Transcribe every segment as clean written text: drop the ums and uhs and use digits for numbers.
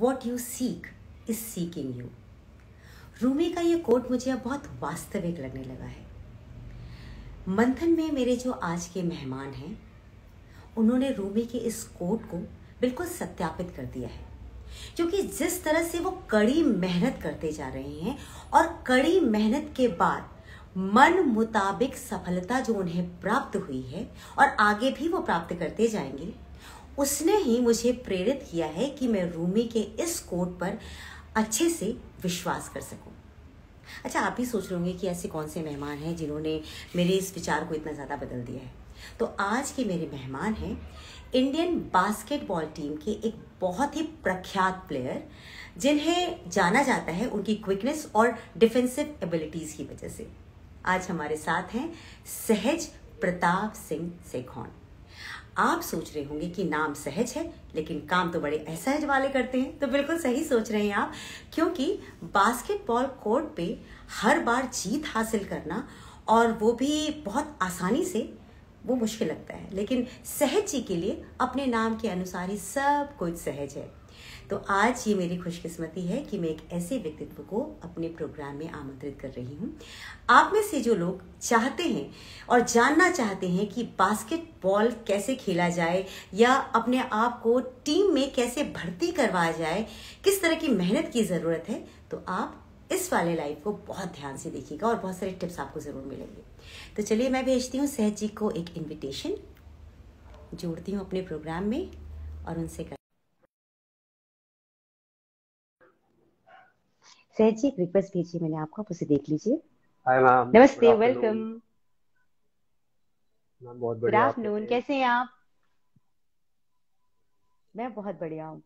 What you seek is seeking you. Rumi का ये coat मुझे अब बहुत वास्तविक लगने लगा है। मंथन में मेरे जो आज के मेहमान हैं, उन्होंने रूमी के इस कोट को बिल्कुल सत्यापित कर दिया है, क्योंकि जिस तरह से वो कड़ी मेहनत करते जा रहे हैं और कड़ी मेहनत के बाद मन मुताबिक सफलता जो उन्हें प्राप्त हुई है और आगे भी वो प्राप्त करते जाएंगे, उसने ही मुझे प्रेरित किया है कि मैं रूमी के इस कोट पर अच्छे से विश्वास कर सकूं। अच्छा, आप भी सोच रहे होंगे कि ऐसे कौन से मेहमान हैं जिन्होंने मेरे इस विचार को इतना ज़्यादा बदल दिया है। तो आज के मेरे मेहमान हैं इंडियन बास्केटबॉल टीम के एक बहुत ही प्रख्यात प्लेयर, जिन्हें जाना जाता है उनकी क्विकनेस और डिफेंसिव एबिलिटीज़ की वजह से। आज हमारे साथ हैं सहज प्रताप सिंह सेखौन। आप सोच रहे होंगे कि नाम सहज है लेकिन काम तो बड़े असहज वाले करते हैं। तो बिल्कुल सही सोच रहे हैं आप, क्योंकि बास्केटबॉल कोर्ट पे हर बार जीत हासिल करना और वो भी बहुत आसानी से, वो मुश्किल लगता है। लेकिन सहज जी के लिए अपने नाम के अनुसार ही सब कुछ सहज है। तो आज ये मेरी खुशकिस्मती है कि मैं एक ऐसे व्यक्तित्व को अपने प्रोग्राम में आमंत्रित कर रही हूँ। आप में से जो लोग चाहते हैं और जानना चाहते हैं कि बास्केटबॉल कैसे खेला जाए या अपने आप को टीम में कैसे भर्ती करवाया जाए, किस तरह की मेहनत की ज़रूरत है, तो आप इस वाले लाइव को बहुत ध्यान से देखिएगा और बहुत सारे टिप्स आपको ज़रूर मिलेंगे। तो चलिए, मैं भेजती हूँ सहज जी को एक इन्विटेशन, जोड़ती हूँ अपने प्रोग्राम में और उनसे सहज जी एक रिक्वेस्ट भेजिए मैंने आपको, आप उसे देख लीजिए। हाय मैम, गुड नमस्ते, वेलकम। आफ्टरनून। मैम बहुत गुड बढ़िया, आप आफ्टरनून, कैसे हैं? कैसे हैं आप? मैं बहुत बढ़िया हूँ।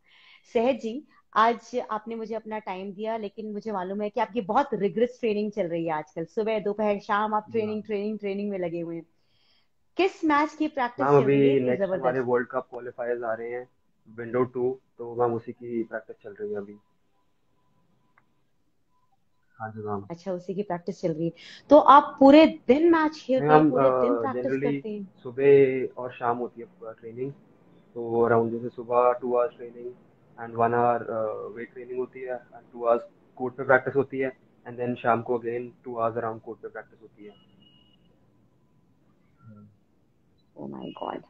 सहज जी, आज आपने मुझे अपना टाइम दिया, लेकिन मुझे मालूम है कि आपकी बहुत रिग्रेस ट्रेनिंग चल रही है आजकल। सुबह दोपहर शाम आप जी ट्रेनिंग मैम। ट्रेनिंग ट्रेनिंग में लगे हुए हैं। किस मैच की प्रैक्टिस मैम चल अभी रही है इतनी नेक्स्ट हमारे जबरदस्त? वर्ल्ड कप क्वालिफायर्स आ रहे हैं, विंडो 2, तो मैम उसी की प्रैक्टिस चल रही है अभी। हाँ जी मैम। अच्छा, उसी की प्रैक्टिस चल रही है। तो आप पूरे दिन मैच नहीं खेलते हैं, मैम, पूरे दिन प्रैक्टिस जनरली करते हैं? सुबह और शाम होती है ट्रेनिंग। तो अराउंड जैसे सुबह 2 hours training and 1 hour weight training होती है एंड 2 आवर्स कोर्ट पे प्रैक्टिस होती है, एंड देन शाम को अगेन 2 आवर्स अराउंड कोर्ट पे प्रैक्टिस होती है। ओ माय गॉड,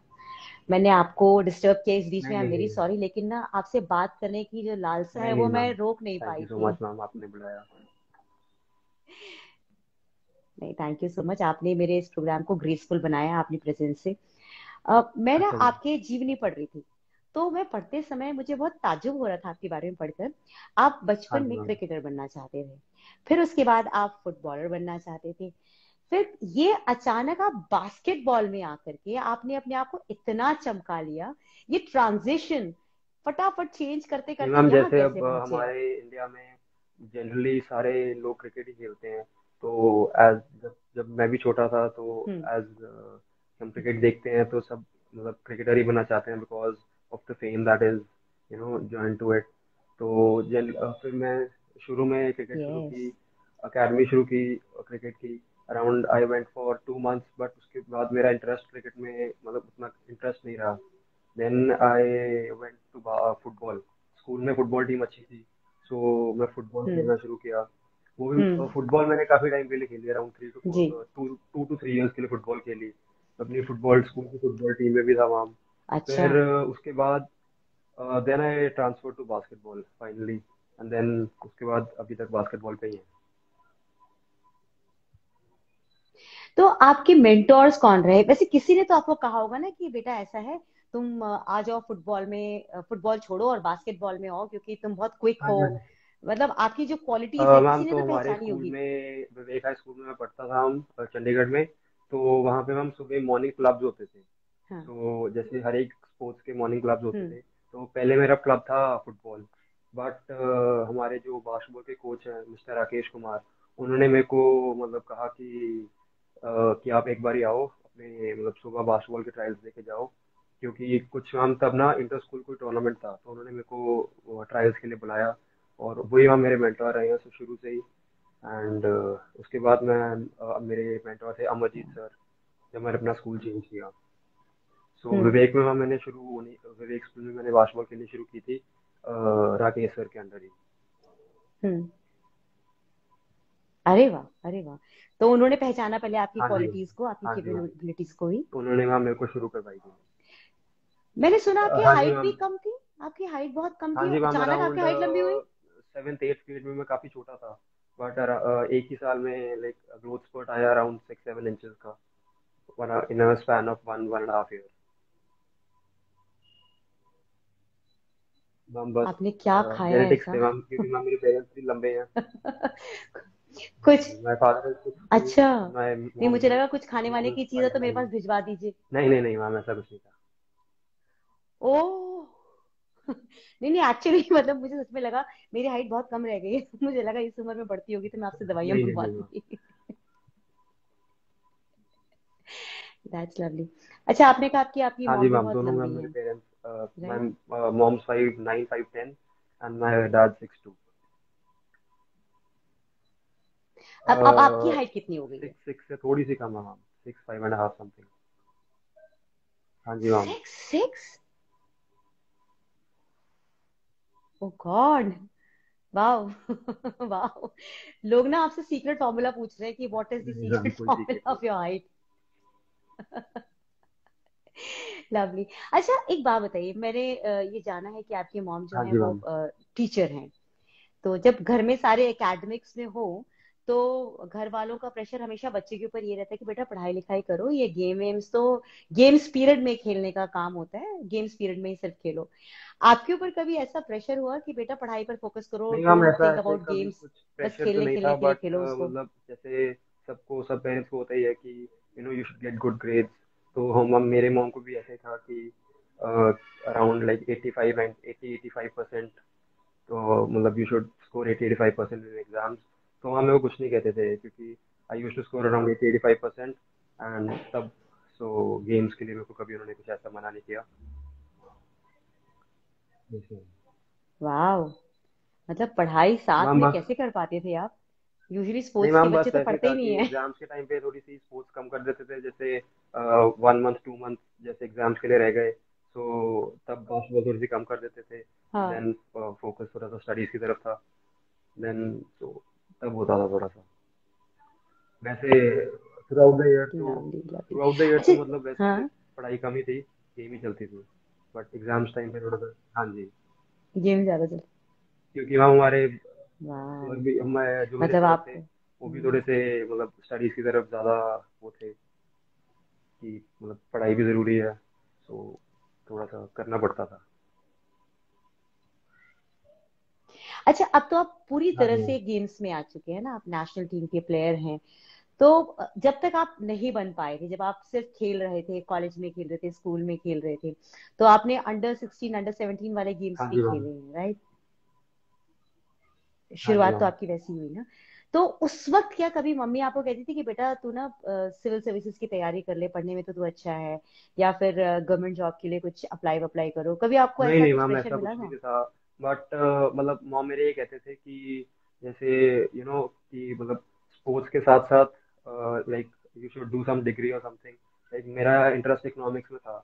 मैंने आपको डिस्टर्ब किया इस बीच नहीं में, आई एम नहीं वेरी नहीं सॉरी। लेकिन ना, आपसे बात करने की जो लालसा नहीं है नहीं वो मैं मैम, रोक नहीं थैंक पाई यू सो थी। मच मैम, आपने बुलाया। नहीं, थैंक यू सो मच, आपने मेरे इस प्रोग्राम को ग्रेसफुल बनाया अपनी प्रेजेंस से। मैं ना अच्छा मैम। आपके जीवनी पढ़ रही थी, तो मैं पढ़ते समय मुझे बहुत ताज्जुब हो रहा था आपके बारे में पढ़कर। आप हाँ बचपन जी में मैम। क्रिकेटर बनना चाहते थे, फिर उसके बाद आप फुटबॉलर बनना चाहते थे, फिर ये अचानक आप बास्केटबॉल में आकर के आपने अपने आप को इतना चमका लिया। ये ट्रांजिशन फटाफट चेंज करते नहीं करते मैम, यहाँ जैसे कैसे अब पहुंचे आप? हमारे इंडिया में जनरली सारे लोग क्रिकेट ही खेलते हैं। तो एज जब जब मैं भी छोटा था तो हम्म। एज हम क्रिकेट देखते हैं तो सब मतलब क्रिकेटर ही बनना चाहते हैं because of the fame that is join to it. तो फिर मैं शुरू में क्रिकेट शुरू यस। की, अकेडमी शुरू की क्रिकेट की। Around I went for 2 months, but उसके बाद मेरा इंटरेस्ट क्रिकेट में मतलब उतना इंटरेस्ट नहीं रहा। Then I went to football. School में फुटबॉल टीम अच्छी थी, सो मैं फुटबॉल हम्म। खेलना शुरू किया। वो भी हम्म। फुटबॉल मैंने काफी टाइम के लिए खेली, अराउंड थ्री टू जी। For two to two 3 years के लिए फुटबॉल खेली। अपनी फुटबॉल स्कूल की फुटबॉल टीम में भी था वहाँ। अच्छा। फिर उसके बाद then I transfer to basketball finally, and then उसके बाद अभी तक बास्केटबॉल पे ही है। तो आपके मेंटोर्स कौन रहे? वैसे किसी ने तो आपको कहा होगा ना कि बेटा ऐसा है, तुम आ जाओ फुटबॉल में, फुटबॉल छोड़ो और बास्केटबॉल में आओ क्योंकि तुम बहुत क्विक हाँ हो। जी हाँ जी। मतलब आपकी जो क्वालिटीज है मैम किसी ने तो तो हमारे पहचानी स्कूल होगी। में, विवेक हाई स्कूल में मैं पढ़ता था, हम चंडीगढ़ में। तो वहाँ पे हम सुबह मॉर्निंग क्लब्स होते थे। हाँ। तो जैसे हर एक स्पोर्ट्स के मॉर्निंग क्लब्स होते हम्म। थे, तो पहले मेरा क्लब था फुटबॉल। बट हमारे जो बास्केटबॉल के कोच हैं मिस्टर राकेश कुमार, उन्होंने मेरे को मतलब कहा कि आप एक बार ही आओ अपने मतलब सुबह बास्केटबॉल के ट्रायल्स देके जाओ। क्योंकि कुछ हम तब ना इंटर स्कूल कोई टूर्नामेंट था, तो उन्होंने मेरे को ट्रायल्स के लिए बुलाया। और वही वहाँ मेरे मेंटर रहे हैं शुरू से ही। एंड उसके बाद मेरे मेंटर थे अमरजीत सर, जब मैंने अपना स्कूल चेंज किया। सो हम्म। विवेक में वहाँ मैंने विवेक स्कूल में मैंने बास्केटबॉल खेलनी शुरू की थी। राकेश सर के अंडर ही। हम्म। अरे वाह, अरे वाह। तो उन्होंने पहचाना पहले आपकी हाँ जी क्वालिटीज को, आपकी हाँ जी मैम। कैपेबिलिटीज को ही। उन्होंने मैम मेरे को शुरू करवाई थी। मैंने सुना आपकी हाँ जी हाइट भी मैम। कम थी। आपकी हाइट बहुत कम हाँ थी, जी मैम, अचानक आपकी अराउंड हाइट लंबी हुई। सेवेंथ एट्थ ग्रेड में मैं काफ़ी छोटा था। बट एक ही साल में लाइक ग्रोथ स्पर्ट आया अराउंड 6-7 इंचेस का, in a span of 1-1.5 year. Ma'am बस आपने क्या खाया जेनेटिक्स ऐसा? थे मैम, क्योंकि मैम मेरे पेरेंट्स भी लंबे हैं। कुछ। माय फादर इज 6'2", अच्छा, माय नहीं मॉम मुझे लगा कुछ खाने वाने मॉम इज की चीज हो फाइव तो मेरे पास नाइन भिजवा दीजिए। नहीं नहीं नहीं मैम, ऐसा कुछ नहीं था। ओह। नहीं नहीं, एक्चुअली मतलब मुझे सच में लगा मेरी हाइट बहुत कम रह गई है। मुझे लगा इस उम्र में बढ़ती होगी तो मैं आपसे दवाइयां नहीं नहीं मंगवा नहीं मैम। लूंगी। That's lovely. अच्छा, आपने कहा कि आपकी हाँ जी मॉम भी मैम, बहुत दोनों मैम लंबी मेरे है, parents, right? Ma'am mom's 5'9", 5'10", and my dad 6'2". अब आपकी हाइट कितनी हो गई है? 6'6" से थोड़ी सी कम है मैम, 6'5.5" समथिंग। हाँ जी मैम। 6'6"? ओ गॉड। वाओ। वाओ। लोग ना आपसे सीक्रेट फॉर्मूला पूछ रहे हैं कि व्हाट इज द नहीं मैम, सीक्रेट कोई सीक्रेट फॉर्मूला नहीं। Of your height. लवली। अच्छा, एक बात बताइए, मैंने ये जाना है कि आपकी मॉम जो हाँ है जी वो मैम। टीचर हैं। तो जब घर में सारे एकेडमिक्स में हो तो घर वालों का प्रेशर हमेशा बच्चे के ऊपर ये रहता है कि बेटा पढ़ाई लिखाई करो, ये वेम्स तो गेम्स पीरियड में खेलने का काम होता है, गेम्स पीरियड में ही सिर्फ खेलो। आपके ऊपर कभी ऐसा प्रेशर हुआ कि बेटा पढ़ाई पर फोकस करो, नहीं मैम, डोंट ऐसा थिंक ऐसे अबाउट कभी गेम्स, कुछ बस प्रेशर तो खेलने नहीं खेलने था, के लिए बट खेलो उसको? मतलब जैसे सबको, सब पेरेंट्स को होता ही है कि you should get good grades. तो हम मेरे मॉम को भी ऐसे था कि अराउंड लाइक 85 एंड 80-85%। तो मतलब you should score 80-85% in exams. तो हम मेरे को कुछ नहीं कहते थे, क्योंकि I used to score around 80-85%। And तब सो गेम्स के लिए मेरे को कभी उन्होंने कुछ ऐसा मना नहीं किया। जैसे वाह। मतलब पढ़ाई साथ मैम में बस, कैसे कर पाते थे आप? यूजुअली नहीं स्पोर्ट्स के मैम बच्चे बस तो ऐसे ही पढ़ते था ही नहीं कि है। एग्जाम्स के टाइम पे थोड़ी सी स्पोर्ट्स कम कर देते थे, जैसे 1 मंथ 2 मंथ जैसे एग्जाम्स के लिए रह गए, तो तब बास्केटबॉल थोड़ी सी कम कर देते थे। हाँ। देन फोकस थोड़ा सा स्टडीज की तरफ था। देन तो तब होता था थोड़ा सा। वैसे थ्रू आउट द ईयर तो lovely, lovely. Through out the year अच्छा। तो मतलब वैसे हाँ। पढ़ाई कम ही थी, गेम ही चलती थी। बट एग्जाम्स टाइम पे थोड़ा सा, हाँ जी। गेम ज्यादा चल। क्योंकि वहाँ हमारे वाह। और भी जो मेरे मतलब सर थे, आपको। वो भी थोड़े से मतलब स्टडीज की तरफ ज्यादा वो थे, कि मतलब पढ़ाई भी जरूरी है, तो थोड़ा सा करना पड़ता था। अच्छा, अब तो आप पूरी हाँ तरह जी से गेम्स में आ चुके हैं ना, आप नेशनल टीम के प्लेयर हैं। तो जब तक आप नहीं बन पाए थे, जब आप सिर्फ खेल रहे थे, कॉलेज में खेल रहे थे, स्कूल में खेल रहे थे, तो आपने अंडर 16 अंडर 17 वाले गेम्स हाँ भी जी मैम। खेले हैं, राइट? हाँ जी शुरुआत तो मैम। आपकी वैसी हुई ना। तो उस वक्त क्या कभी मम्मी आपको कहती थी कि बेटा तू ना सिविल सर्विसेज की तैयारी कर ले, पढ़ने में तो तू अच्छा है, या फिर गवर्नमेंट जॉब के लिए कुछ अप्लाई अप्लाई करो, कभी आपको नहीं ऐसा नहीं कुछ मैम, प्रेशर ऐसा मिला कुछ था? नहीं था। बट मतलब मॉम मेरे ये कहते थे कि जैसे कि मतलब स्पोर्ट्स के साथ साथ like you should do some degree और समथिंग। लाइक मेरा इंटरेस्ट इकोनॉमिक्स में था,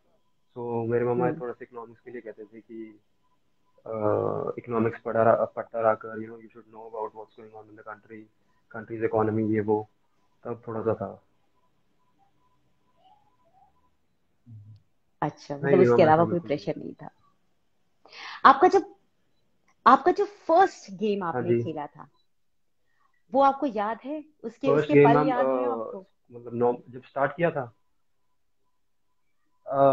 तो मेरे मामा हम्म। थोड़ा सा इकोनॉमिक्स के लिए कहते थे कि इकोनॉमिक्स पढ़ता रहा कर, you should know about what's going on in the countries economy, ये वो। तब थोड़ा सा था। अच्छा, नहीं मतलब नहीं उसके मैम, अलावा ऐसा कोई बिल्कुल नहीं है। प्रेशर नहीं था। आपका जब आपका जो फर्स्ट गेम हाँ आपने जी। खेला था, वो आपको याद है? उसके फर्स्ट उसके गेम पल मैम, याद है आपको? मतलब नौ जब स्टार्ट किया था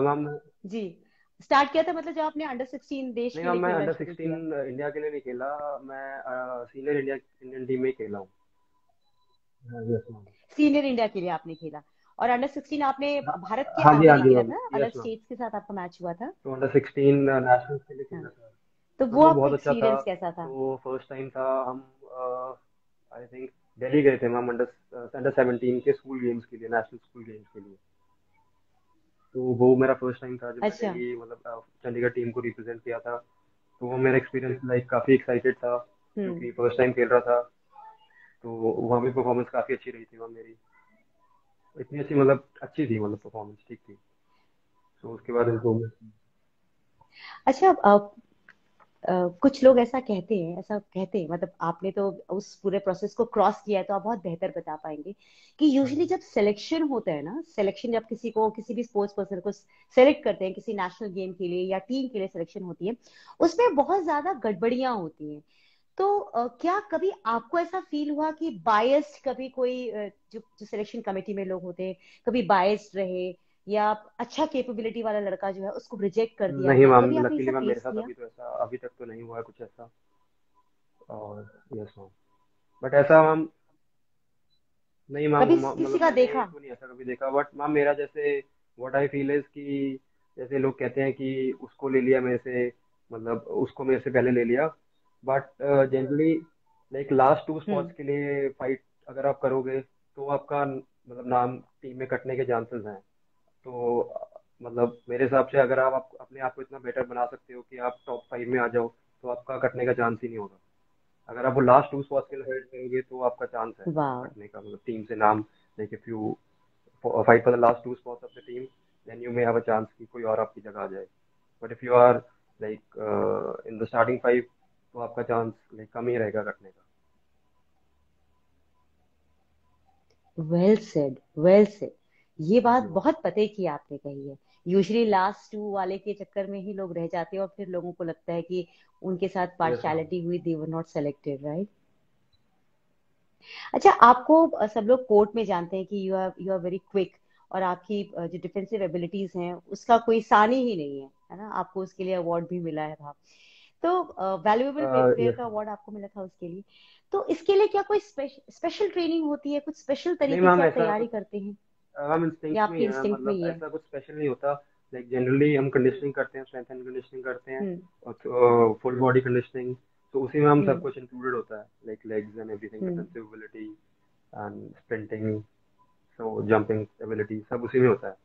मैम। जी। स्टार्ट किया था मतलब जब आपने अंडर 16 देश नहीं के मैम, लिए मैं खेलना अंडर शुरू 16 किया? इंडिया के लिए नहीं खेला। मैं सीनियर इंडियन टीम में ही खेला हूँ। हाँ, यस मैम। सीनियर इंडिया के लिए आपने खेला? और अंडर 16 आपने भारत के हाँ आगे ही जी खेला मैम, था, यस अलग मैम। स्टेट्स के साथ आपका मैच हुआ था? तो अंडर 16 नेशनल के लिए हाँ। खेला था। तो मैम वो वो आपका बहुत अच्छा था। एक्सपीरियंस कैसा था? तो फर्स्ट टाइम था हम, आई थिंक दिल्ली गए थे मैम, अंडर अंडर 17 के स्कूल गेम्स के लिए, नेशनल स्कूल गेम्स के लिए। तो वो मेरा फर्स्ट टाइम था जब मैं अच्छा। दिल्ली, मतलब चंडीगढ़ टीम को रिप्रेजेंट किया था। तो वो मेरा एक्सपीरियंस लाइक काफ़ी एक्साइटेड था, हम्म। क्योंकि फर्स्ट टाइम खेल रहा था। तो वहाँ भी परफॉर्मेंस काफ़ी अच्छी रही थी वहाँ मेरी। इतनी अच्छी, मतलब अच्छी थी, मतलब परफॉर्मेंस ठीक थी। तो उसके बाद इम्प्रूवमेंट। अच्छा, कुछ लोग ऐसा कहते हैं, मतलब आपने तो उस पूरे प्रोसेस को क्रॉस किया है तो आप बहुत बेहतर बता पाएंगे कि हाँ यूजुअली जी। जब सिलेक्शन होता है ना, सिलेक्शन जब किसी को, किसी भी स्पोर्ट्स पर्सन को सेलेक्ट करते हैं किसी नेशनल गेम के लिए या टीम के लिए सिलेक्शन होती है, उसमें बहुत ज्यादा गड़बड़ियां होती हैं। तो क्या कभी आपको ऐसा फील हुआ कि बायस्ड, कभी कोई जो जो सिलेक्शन कमेटी में लोग होते हैं, कभी बायस्ड रहे, या अच्छा कैपेबिलिटी वाला लड़का जो है उसको रिजेक्ट कर दिया नहीं गया, मैम, कभी आपने ये लकीली सब मैम मेरे फेस साथ किया? अभी तक तो नहीं हुआ है कुछ ऐसा। और यस मैम। बट ऐसा मैम, नहीं मैम, कभी किसी मतलब का मैंने देखा? तो नहीं ऐसा कभी देखा। बट मैम मेरा जैसे व्हाट आई फील इज कि जैसे लोग कहते हैं कि उसको ले लिया मेरे से, मतलब उसको मेरे से पहले ले लिया। But generally like last two hmm. Spots के लिए फाइट अगर आप करोगे तो आपका मतलब नाम टीम में कटने के चांसेस हैं। तो मतलब मेरे हिसाब से अगर आप अपने आप को इतना बेटर बना सकते हो कि आप टॉप 5 में आ जाओ, तो आपका कटने का चांस ही नहीं होगा। अगर आप वो लास्ट टू स्पॉट्स के लिए फाइट करोगे तो आपका चांस है वाह। कटने का, मतलब टीम से नाम। Like if you fight for the last two spots of the team, then you may have a chance कि कोई और आपकी जगह आ जाए। But if you are like in the starting 5, तो आपका चांस लाइक कम ही रहेगा कटने का। Well said, well said. ये हाँ बात जी मैम। बहुत पते की आपने कही है। यूजुअली लास्ट टू वाले के चक्कर में ही लोग रह जाते हैं और फिर लोगों को लगता है कि उनके साथ यस मैम। पार्शियलिटी हुई, दे वर नॉट सेलेक्टेड, राइट? अच्छा, आपको सब लोग कोर्ट में जानते हैं कि यू आर वेरी क्विक, और आपकी जो डिफेंसिव एबिलिटीज हैं उसका कोई सानी ही नहीं है ना? आपको उसके लिए अवार्ड भी मिला है था। तो वैल्यूएबल प्लेयर यस का मैम। अवार्ड आपको मिला था उसके लिए। तो इसके लिए क्या कोई स्पेशल ट्रेनिंग होती है, कुछ स्पेशल नहीं तरीके से मैम, आप ऐसा तैयारी कुछ करते हैं, मैम या इंस्टिंक्ट में ही आपके है, इंस्टिंक्ट में मतलब ही है? ऐसा कुछ स्पेशल नहीं होता। लाइक जनरली हम कंडीशनिंग करते हैं, स्ट्रेंथ एंड कंडीशनिंग करते हैं, हम्म। और फुल बॉडी कंडीशनिंग। तो उसी में हम सब हम्म। कुछ इंक्लूडेड होता है, like legs and everything, hmm. Defensive ability and sprinting, so jumping ability सब उसी में होता है।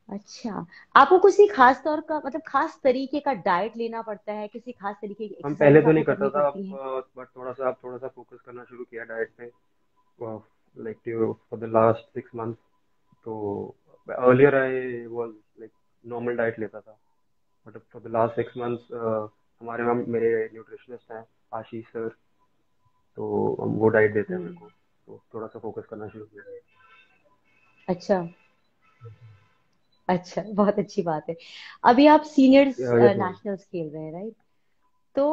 अच्छा, आपको किसी खास तौर का, मतलब खास तरीके का डाइट लेना पड़ता है, किसी खास तरीके की हम पहले एक्सरसाइजेस तो नहीं आपको करता करनी था, पड़ती अब हैं? बट थोड़ा सा फोकस करना शुरू किया डाइट पे, like for the last 6 month. तो earlier I was like normal diet लेता था, but for the last 6 months हमारे वहाँ मेरे न्यूट्रिशनिस्ट हैं, आशीष सर। तो हम वो डाइट देते हैं मेरे हम्म। को, तो थोड़ा सा फोकस करना शुरू किया है। अच्छा। अच्छा, बहुत अच्छी बात है। अभी आप सीनियर्स यस मैम। नेशनल्स खेल रहे हैं, राइट? तो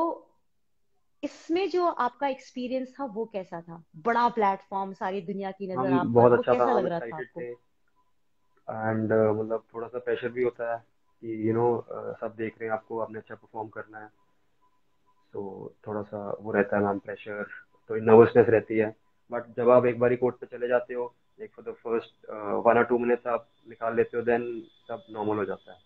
इसमें जो आपका एक्सपीरियंस था वो कैसा था? बड़ा प्लेटफॉर्म, सारी दुनिया की नजर हम आप पर, बहुत वो अच्छा था, कैसा लग हम रहा था एक्साइटेड आपको? थे। एंड मतलब थोड़ा सा प्रेशर भी होता है कि सब देख रहे हैं आपको, आपने अच्छा परफॉर्म करना है। तो थोड़ा सा वो रहता है मैम, प्रेशर, तो नर्वसनेस रहती है। बट जब आप एक बारी कोर्ट पे चले जाते हो, लाइक फॉर द फर्स्ट 1 और 2 मिनट्स आप निकाल लेते हो, देन सब नॉर्मल हो जाता है।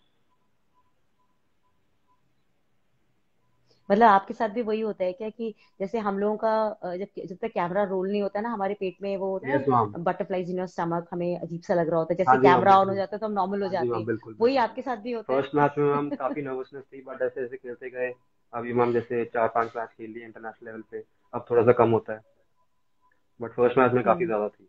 मतलब आपके साथ भी वही होता है क्या कि जैसे हम लोगों का जब जब तक कैमरा रोल नहीं होता ना, हमारे पेट में वो होता है यस मैम। ना, बटरफ्लाइज इन योर स्टमक, हमें अजीब सा लग रहा होता है, हाँ जैसे जी मैम, कैमरा ऑन हो बिल्कुल। जाता है तो हम नॉर्मल हो हाँ जी जाते मैम, हैं? बिल्कुल वही बिल्कुल आपके मैम। साथ भी होता फर्स्ट मैच में मैम है? काफी नर्वसनेस थी, बट जैसे जैसे खेलते गए, अभी मैम जैसे 4-5 मैच खेल लिए इंटरनेशनल लेवल पे, अब थोड़ा सा कम होता है। बट फर्स्ट मैच में काफी हम्म। ज्यादा थी।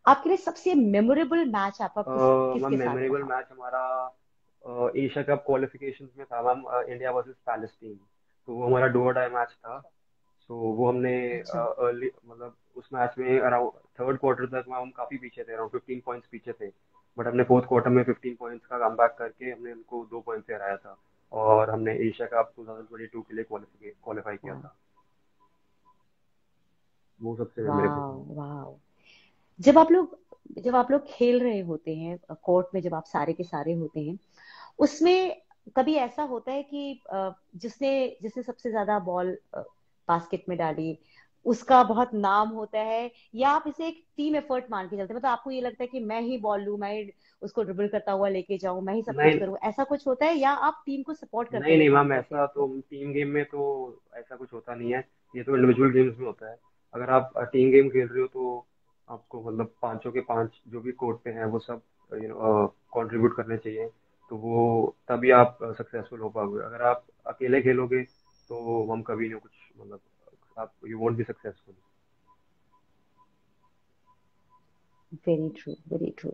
आपके लिए सबसे मेमोरेबल मैच आपका मैम किसके साथ मेमोरेबल रहा? मैच हमारा एशिया कप क्वालिफिकेशन में था मैम, इंडिया वर्सेस पैलेस्टीन। तो वो हमारा डू और डाई मैच था। तो वो हमने अच्छा। अर्ली, मतलब उस मैच में अराउंड थर्ड क्वार्टर तक में हम काफी पीछे थे, अराउंड 15 पॉइंट्स पीछे थे। बट हमने फोर्थ क्वार्टर में 15 पॉइंट्स का कम बैक करके हमने उनको 2 पॉइंट से हराया था, और हमने एशिया कप 2022 के लिए क्वालिफाई किया वाह। था। वो सबसे मेमोरेबल वाह। था। वाह। जब आप लोग जब आप लोग खेल रहे होते हैं कोर्ट में, जब आप सारे के सारे होते हैं उसमें, कभी ऐसा होता है कि जिसने जिसने सबसे ज्यादा बॉल बास्केट में डाली उसका बहुत नाम होता है, या आप इसे एक टीम एफर्ट मान के चलते हैं? मतलब आपको ये लगता है कि मैं ही बॉल लूं, मैं ही उसको ड्रिबल करता हुआ लेके जाऊं, मैं ही सब कुछ नहीं करूं, ऐसा कुछ होता है, या आप टीम को सपोर्ट करते नहीं हुए नहीं काम मैम, करते हैं ऐसा तो फिर? टीम गेम में तो ऐसा कुछ होता नहीं है। ये तो इंडिविजुअल गेम्स में होता है। अगर आप टीम गेम खेल रहे हो तो आपको मतलब पांचों के पांच जो भी कोर्ट पे हैं वो सब कंट्रीब्यूट करने चाहिए। तो वो तभी आप सक्सेसफुल हो पाओगे। अगर आप अकेले खेलोगे तो हम कभी नहीं कुछ, मतलब आप you won't be successful. Very true, very true.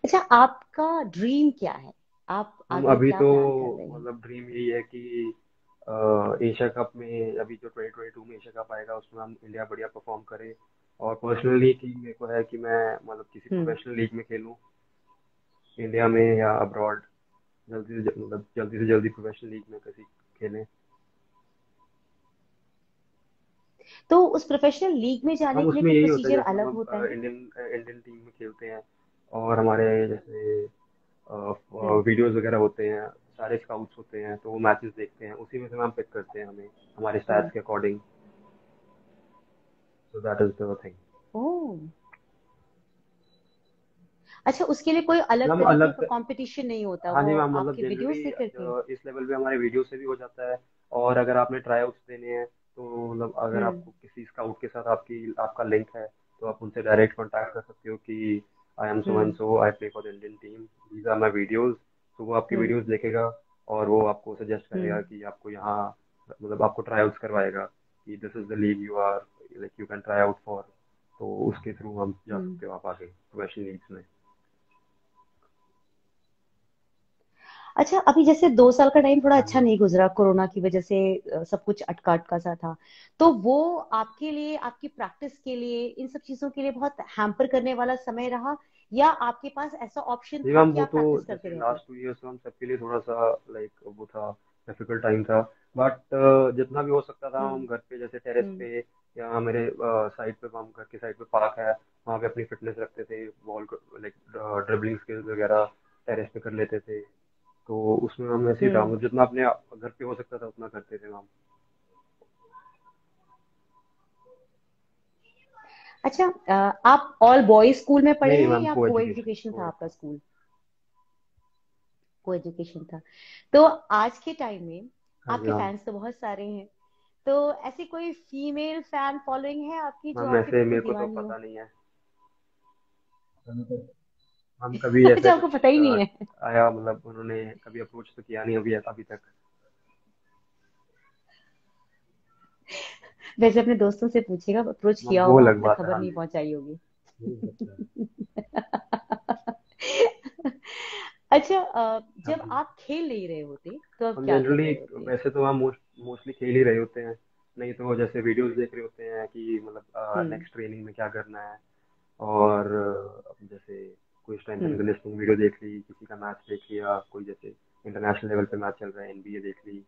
अच्छा, आपका ड्रीम क्या है? आप हम आगे अभी क्या तो प्लान कर रहे हैं? मतलब ड्रीम यही है कि एशिया कप में, अभी जो 2022 में एशिया कप आएगा उसमें हम इंडिया बढ़िया परफॉर्म करें। और पर्सनली कि मेरे को है कि मैं मतलब किसी हम्म। प्रोफेशनल लीग में खेलूं, इंडिया में या अब्रॉड। मतलब जल्दी से जल्दी प्रोफेशनल लीग में किसी खेलें। तो उस प्रोफेशनल लीग में जाने हम के लिए उसमें कोई यही होता है, प्रोसीजर जैसे हम अलग अब होता है? इंडियन इंडियन टीम में खेलते हैं, और हमारे जैसे हम्म। वीडियोस वगैरह होते हैं, सारे स्काउट्स होते हैं, तो वो मैचेस देखते हैं, उसी में से हम पिक करते हैं हमें हमारे हम्म। स्टैट्स के according. So that is the thing. Oh. अच्छा, उसके लिए कोई अलग हम तरीके अलग का से, कंपटीशन नहीं होता, हाँ जी वो मैम, मतलब आपके वीडियोस जनरली देख करके? इस लेवल पे हमारे वीडियो से भी हो जाता है। और अगर आपने ट्राईआउट्स देने हैं, तो मतलब अगर हम्म। आपको किसी स्काउट के साथ आपका लिंक है, तो आप उनसे डायरेक्ट कांटेक्ट कर सकते हो कि I am so and hmm. So, I play for the Indian team, these are my videos. तो वो आपकी हम्म। वीडियोज देखेगा, और वो आपको सजेस्ट करेगा हम्म। कि आपको यहाँ, मतलब आपको ट्राईआउट्स करवाएगा कि this is the league you are, like you can try out for. तो उसके थ्रू हम जा हम्म। सकते हो आप आगे प्रोफेशनल लीग्स में। अच्छा, अभी जैसे 2 साल का टाइम थोड़ा हाँ जी अच्छा मैम। नहीं गुजरा कोरोना की वजह से, सब कुछ अटका अटका सा था। तो वो आपके लिए, आपकी प्रैक्टिस के लिए, इन सब चीजों के लिए बहुत हैम्पर करने वाला समय रहा, या आपके पास ऐसा ऑप्शन जी था मैम, कि वो आप तो प्रैक्टिस करते जैसे रहते? लास्ट 2 ईयर्स तो हम सबके लिए थोड़ा सा लाइक वो था, डिफिकल्ट टाइम था। बट जितना भी हो सकता था हम हम्म। घर पे, जैसे टेरेस हम्म। पे या मेरे साइड पे, हम घर के साइड पे पार्क है, वहाँ पे अपनी फिटनेस रखते थे, बॉल लाइक ड्रिबलिंग स्किल्स वगैरह टेरेस पे कर लेते थे। तो उसमें हम ऐसे ही था, हम्म। मतलब जितना अपने घर पे हो सकता था उतना करते थे हम। अच्छा, आप ऑल बॉयज स्कूल में नहीं पढ़े नहीं हैं मैम, या को को एजुकेशन, एजुकेशन को था एड आपका था। स्कूल? को एजुकेशन था। तो आज के टाइम में हाँ जी आपके मैम। फैंस तो बहुत सारे हैं, तो ऐसी कोई फीमेल फैन फॉलोइंग है आपकी जो मैम आपके ऐसे बिल्कुल मेरे को तो दीवानी हो? पता नहीं है। हम कभी ऐसे अच्छा, आपको कुछ पता ही नहीं है? आया, मतलब उन्होंने कभी अप्रोच तो किया नहीं अभी अभी तक। वैसे अपने दोस्तों से पूछिएगा, अप्रोच मैम किया वो होगा, अलग अब तक बात है, खबर हाँ नहीं जी। पहुंचाई होगी। हो सकता है। अच्छा, हाँ जब जी। आप खेल नहीं रहे होते तो आप हम क्या कर जनरली, रहे होते? वैसे तो हम मोस्टली खेल ही रहे होते हैं, नहीं तो जैसे वीडियोस देख रहे होते हैं कि मतलब हम्म। नेक्स्ट ट्रेनिंग में क्या करना है। और जैसे कोई strength and hmm. Conditioning video देख ली, किसी का मैच देख लिया, कोई जैसे इंटरनेशनल लेवल पे मैच चल रहा है, एनबीए देख ली।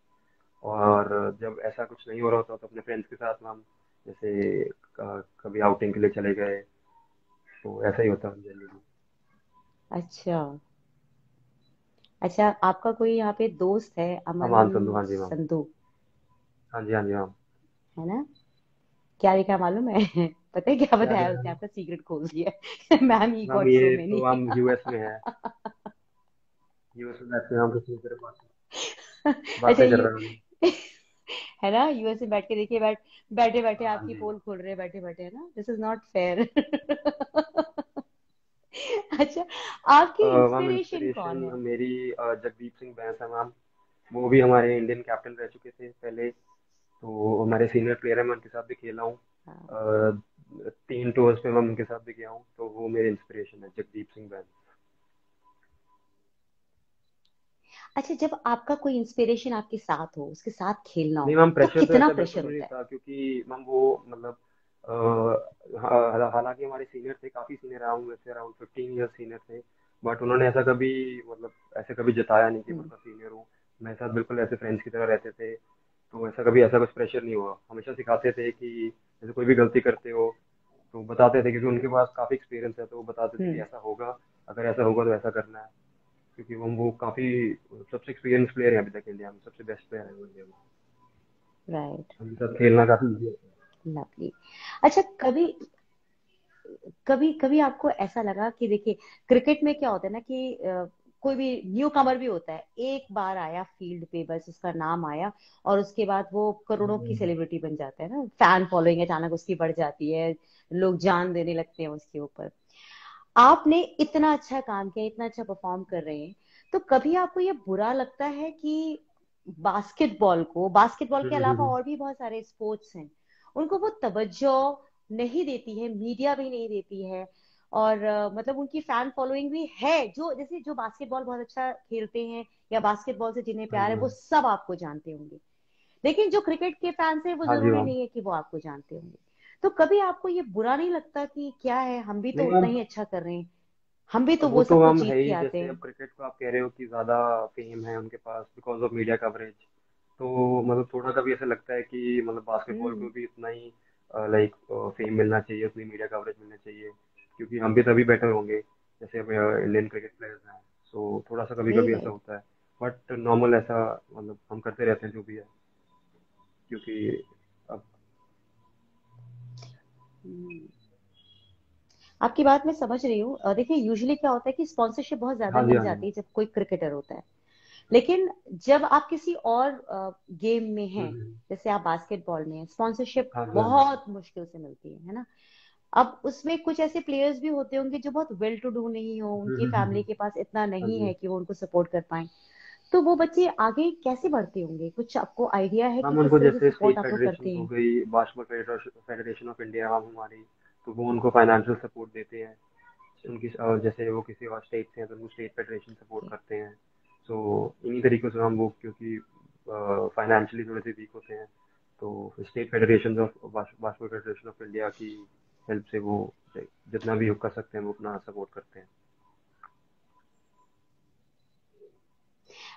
और जब ऐसा कुछ नहीं हो रहा होता तो अपने फ्रेंड्स के साथ हम जैसे कभी आउटिंग के लिए चले गए, तो ऐसा ही होता है जनरली। अच्छा। अच्छा, आपका कोई यहाँ पे दोस्त है, अमन अमान संधू, हाँ जी मैम। संधू, हाँ जी हाँ जी मैम। है ना? क्या लिखा मालूम है? पता है क्या क्या बताया लिखा उसने? है? आपका सीक्रेट खोल दिया। मैम, ही मैम गॉट सो ये मेनी। तो हम यूएस में है, यूएस में बैठे हैं हम, किसी तरह अच्छा, बातें कर रहे हैं। है ना, यूएस में बैठ के देखिए, बैठे बैठे हाँ आपकी जी। पोल खोल रहे हैं, बैठे बैठे, है ना? This is not fair. अच्छा, आपकी मैम इंस्पिरेशन कौन इंस्पिरेशन है? मेरी जगदीप सिंह बैंस है मैम। वो भी हमारे इंडियन कैप्टन रह चुके थे पहले, तो हमारे सीनियर प्लेयर है, मैं उनके साथ भी खेला हूँ। हाँ। 3 टूर्स पे मैं उनके साथ भी गया हूँ, तो वो मेरे इंस्पिरेशन है, जगदीप सिंह बैंस। अच्छा, जब आपका कोई इंस्पिरेशन आपके साथ हो, उसके साथ खेलना नहीं हो, मैम, तो प्रेशर तो कितना ऐसा बिल्कुल प्रेशर भी नहीं होता है? था, क्योंकि मैम वो मतलब हालांकि हमारे सीनियर थे, काफी सीनियर, अराउंड वैसे अराउंड 15 ईयर सीनियर थे। बट उन्होंने ऐसा कभी, मतलब ऐसे कभी जताया नहीं कि मैं हम्म। उनका सीनियर हूँ। मेरे साथ बिल्कुल ऐसे फ्रेंड्स की तरह रहते थे। तो ऐसा कभी ऐसा कुछ प्रेशर नहीं हुआ, हमेशा सिखाते थे कि जैसे कोई भी गलती करते हो तो बताते थे, क्योंकि उनके पास काफी एक्सपीरियंस है, तो वो बताते थे कि हम्म। ऐसा होगा, अगर ऐसा होगा तो ऐसा करना है। क्योंकि वो काफी सबसे एक्सपीरियंस प्लेयर है अभी तक इंडिया में, सबसे बेस्ट प्लेयर है वो इंडिया में। राइट। उनके साथ खेलना काफी इजी होता है। लवली। अच्छा, कभी कभी कभी आपको ऐसा लगा कि देखिए, क्रिकेट में क्या होता है ना कि कोई भी न्यू कमर भी होता है, एक बार आया फील्ड पे, बस उसका नाम आया, और उसके बाद वो करोड़ों की सेलिब्रिटी बन जाता है ना, फैन फॉलोइंग अचानक उसकी बढ़ जाती है, लोग जान देने लगते हैं उसके ऊपर। आपने इतना अच्छा काम किया, इतना अच्छा परफॉर्म कर रहे हैं, तो कभी आपको ये बुरा लगता है कि बास्केटबॉल के अलावा हम्म। और भी बहुत सारे स्पोर्ट्स हैं, उनको वो तवज्जो नहीं देती है, मीडिया भी नहीं देती है, और मतलब उनकी फैन फॉलोइंग भी है, जो जैसे जो बास्केटबॉल बहुत अच्छा खेलते हैं या बास्केटबॉल से जिन्हें हाँ प्यार जी है वो मैम। सब आपको जानते होंगे। लेकिन जो क्रिकेट के फैंस हैं वो हाँ जी जरूरी मैम। नहीं है कि वो आपको जानते होंगे। तो कभी आपको ये बुरा नहीं लगता कि क्या है, हम भी तो नहीं उतना मैम, ही अच्छा कर रहे हैं, हम भी तो वो वो तो सब कुछ हम है जीत के ही। आते जैसे हैं। अब क्रिकेट को आप कह रहे हो कि ज्यादा फेम है उनके पास बिकॉज ऑफ मीडिया कवरेज, तो मतलब थोड़ा कभी ऐसा लगता है कि मतलब बास्केटबॉल को हम्म। भी उतना ही लाइक फेम मिलना चाहिए, उतनी मीडिया कवरेज मिलना चाहिए, क्योंकि हम भी तभी बेटर होंगे जैसे अब इंडियन क्रिकेट प्लेयर्स हैं। सो थोड़ा सा कभी वही कभी ऐसा राइट। होता है, बट नॉर्मल ऐसा मतलब हम करते रहते हैं जो भी है, क्योंकि अब। आपकी बात मैं समझ रही हूँ। देखिए यूजुअली क्या होता है कि स्पॉन्सरशिप बहुत ज्यादा हाँ जी मिल हाँ जी जाती है जब कोई क्रिकेटर होता है। लेकिन जब आप किसी और गेम में हैं, हम्म। जैसे आप बास्केटबॉल में हैं, स्पॉन्सरशिप हाँ जी हाँ जी। बहुत मुश्किल से मिलती है ना। अब उसमें कुछ ऐसे प्लेयर्स भी होते होंगे जो बहुत वेल टू डू नहीं हो, उनकी फैमिली हम्म। के पास इतना हाँ नहीं जी। है कि वो उनको सपोर्ट कर पाए। तो वो बच्चे आगे कैसे बढ़ते होंगे, कुछ आपको आइडिया है कि मैम किस उनको तरह से जैसे सपोर्ट स्टेट आप लोग फेडरेशन करते हो हैं? गई, basketball federation of India ma'am हमारी, तो वो उनको फाइनेंशियल सपोर्ट देते हैं। उनकी जैसे वो किसी और स्टेट से हैं तो उनको स्टेट फेडरेशन सपोर्ट करते हैं। सो इन्हीं तरीकों से हम वो, क्योंकि फाइनेंशियली थोड़े से वीक होते हैं, तो state federation of basketball federation of India की हेल्प से वो जितना भी कर सकते हैं वो अपना सपोर्ट करते हैं।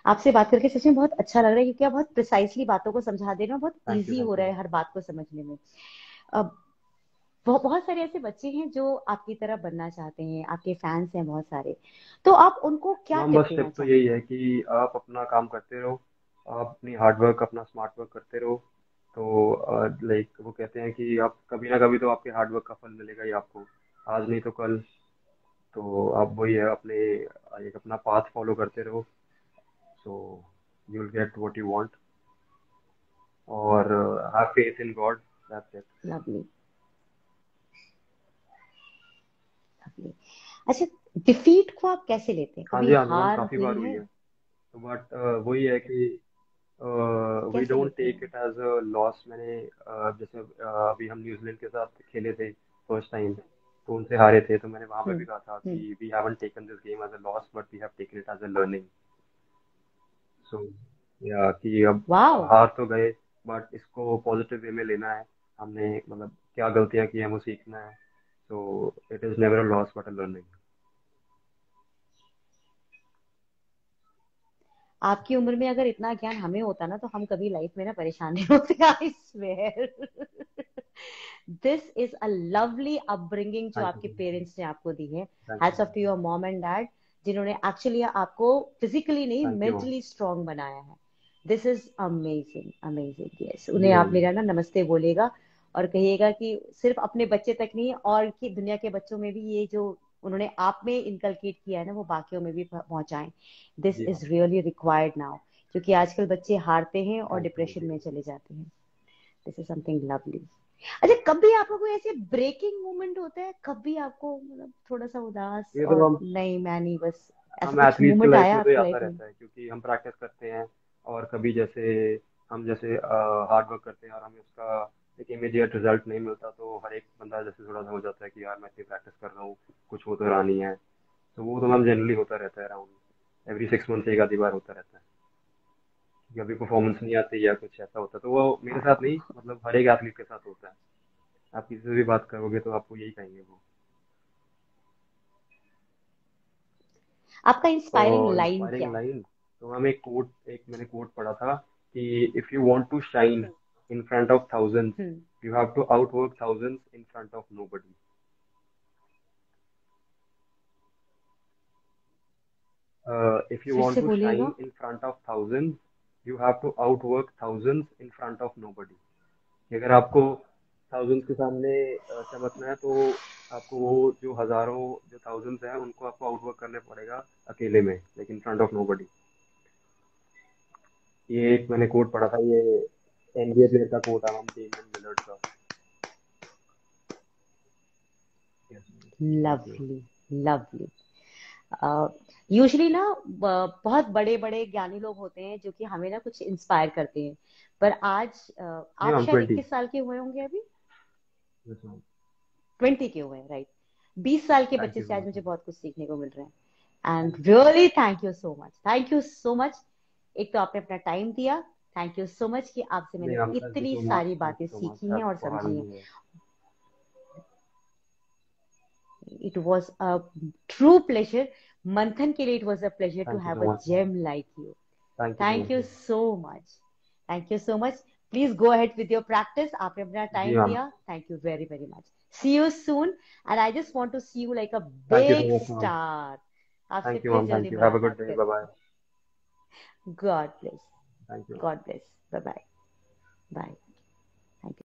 आपसे बात करके सच में बहुत अच्छा लग रहा है, क्योंकि आप बहुत प्रिसाइसली बातों को समझा दे रहे हो, बहुत इजी हो थैंक यू रहा है मैम। हर बात को समझने में। अब बहुत सारे ऐसे बच्चे हैं जो आपकी तरह बनना चाहते हैं, आपके फैंस हैं बहुत सारे, तो आप उनको क्या मैम टिप बस देना टिप तो यही चाहेंगे? है कि आप अपना काम करते रहो, आप अपनी हार्ड वर्क अपना स्मार्ट वर्क करते रहो। तो लाइक वो कहते हैं कि आप कभी ना कभी तो आपके हार्ड वर्क का फल मिलेगा ही आपको, आज नहीं तो कल। तो आप वही है, अपने एक अपना पाथ फॉलो करते रहो, so you will get what you want, और have faith in God, that's it. Lovely. Lovely. अच्छा, डिफीट को आप कैसे लेते हैं? कभी हाँ जी मैम, हार काफी बार हुई हुई है? है। तो बट वही है कि वी कैसे डोंट लेते टेक हैं? It as a loss. मैंने जैसे अभी हम न्यूजीलैंड के साथ खेले थे फर्स्ट टाइम, तो उनसे हारे थे, तो मैंने वहां पे हम्म। भी कहा था हम्म। कि we haven't taken this game as a loss but we have taken it as a learning. So या कि अब वाओ। हार तो गए, बट इसको पॉजिटिव वे में लेना है। हमने मतलब क्या गलतियां की हैं वो सीखना है। So it is never a loss but a learning. आपकी उम्र में अगर इतना ज्ञान हमें होता ना, तो हम कभी लाइफ में ना परेशान नहीं होते। I swear. This is a lovely upbringing जो थैंक यू आपके पेरेंट्स ने आपको दी है। Thank you hats off to your mom and dad, जिन्होंने एक्चुअली आपको फिजिकली नहीं thank you ma'am. Mentally strong बनाया है। This is amazing amazing. Yes, जी उन्हें हाँ आप जी। मेरा ना नमस्ते बोलेगा, और कहिएगा कि सिर्फ अपने बच्चे तक नहीं, और की दुनिया के बच्चों में भी ये जो उन्होंने आप में इनकलकेट किया है ना, वो बाकियों में भी पहुंचाएं। दिस जी हाँ। इज रियली रिक्वायर्ड नाउ, क्योंकि आजकल बच्चे हारते हैं और थैंक यू डिप्रेशन जी। में चले जाते हैं। This is something lovely. अच्छा, कभी आपको कोई ऐसे ब्रेकिंग मोमेंट होता है, कभी आपको मतलब थोड़ा सा उदास ये तो और हम नहीं मैं नहीं बस, ऐसा हम कुछ एथलीट के मोमेंट लाइफ आया में तो ये आपकी आता लाइफ में? रहता है, क्योंकि हम प्रैक्टिस करते हैं, और कभी जैसे हम जैसे हार्ड वर्क करते हैं और हमें उसका एक इमीडिएट रिजल्ट नहीं मिलता, तो हर एक बंदा जैसे थोड़ा सा हो जाता है कि यार मैं इतनी प्रैक्टिस कर रहा हूँ, कुछ हो तो रहा नहीं है। तो वो तो मैम जनरली होता रहता है, अराउंड एवरी 6 मंथ से एक आधी बार होता रहता है कि अभी परफॉर्मेंस नहीं आती या कुछ ऐसा होता है। तो वो मेरे साथ नहीं, मतलब हर एक एथलीट के साथ होता है। आप किसी से भी बात करोगे तो आपको यही कहेंगे वो। आपका इंस्पायरिंग और लाइन इंस्पायरिंग क्या है? लाइन, तो मैम एक मैंने कोट पढ़ा था कि if you want to shine in front of thousands, hmm. You have to outwork thousands in front of nobody. If you फिर वांट से टू शाइन बोलिएगा। In front of thousands, you have to outwork thousands in front of nobody. अगर आपको thousands के सामने चमकना है, तो आपको वो जो हजारों, जो थाउजेंड्स हैं, उनको आपको आउटवर्क करने पड़ेगा अकेले में, लेकिन फ्रंट ऑफ नोबडी। ये एक मैंने कोट पढ़ा था, ये एनबीए प्लेयर का कोट है मैम, डेमियन लिलर्ड का। Thank you. Lovely. Lovely. Usually ना बहुत बड़े बड़े ज्ञानी लोग होते हैं जो कि हमें ना कुछ इंस्पायर करते हैं, पर आज जी आप मैम, शायद 20। 21 साल के हुए होंगे अभी, यस मैम। 20 के हुए हैं, राइट? 20 साल के थैंक बच्चे यू से सो आज मच मुझे मैम। बहुत कुछ सीखने को मिल रहा है। And really thank you so much, thank you so much. एक तो आपने अपना टाइम दिया, थैंक यू सो मच कि आपसे नहीं मैंने मैम, थैंक यू इतनी सो मच, सारी थैंक बातें यू सो मच, सीखी हैं और आपको समझी having हैं। me here। It was a true pleasure, Manthan के लिए it was a pleasure to thank you have so a much ma'am. Gem like you. Thank you so thank much you ma'am. So much, thank you so much. Please go ahead with your practice, आपने अपना जी time ma'am. दिया, thank you very very much. See you soon, and I just want to see you like a thank you big so much ma'am. Star. आपसे thank you फिर ma'am, जल्दी thank you, have a good मुलाकात day, bye करेंगे। Bye. God bless, thank you. God bless, bye bye, bye. Thank you.